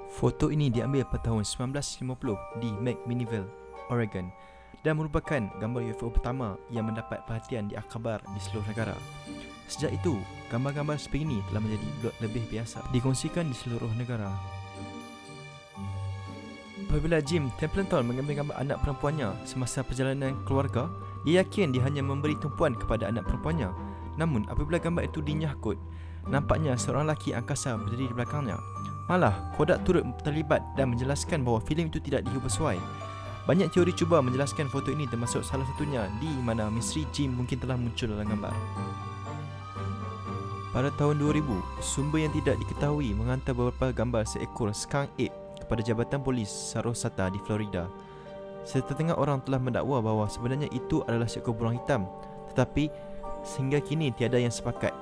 Foto ini diambil pada tahun 1950 di McMinnville, Oregon dan merupakan gambar UFO pertama yang mendapat perhatian di akhbar di seluruh negara. Sejak itu, gambar-gambar seperti ini telah menjadi lebih biasa dikongsikan di seluruh negara. Apabila Jim Templeton mengambil gambar anak perempuannya semasa perjalanan keluarga, dia yakin dia hanya memberi tumpuan kepada anak perempuannya. Namun, apabila gambar itu dinyahkut, nampaknya seorang lelaki angkasa berdiri di belakangnya. Malah, Kodak turut terlibat dan menjelaskan bahawa filem itu tidak diubah sesuai. Banyak teori cuba menjelaskan foto ini, termasuk salah satunya di mana misteri Jim mungkin telah muncul dalam gambar. Pada tahun 2000, sumber yang tidak diketahui menghantar beberapa gambar seekor skunk ape kepada Jabatan Polis Sarasota di Florida. Setengah orang telah mendakwa bahawa sebenarnya itu adalah seekor burung hitam, tetapi sehingga kini tiada yang sepakat.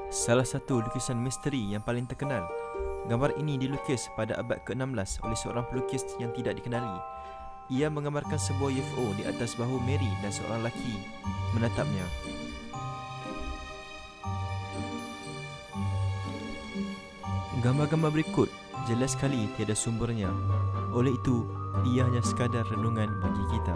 Salah satu lukisan misteri yang paling terkenal, gambar ini dilukis pada abad ke-16 oleh seorang pelukis yang tidak dikenali. Ia menggambarkan sebuah UFO di atas bahu Mary dan seorang lelaki menatapnya. Gambar-gambar berikut jelas sekali tiada sumbernya. Oleh itu, ia hanya sekadar renungan bagi kita.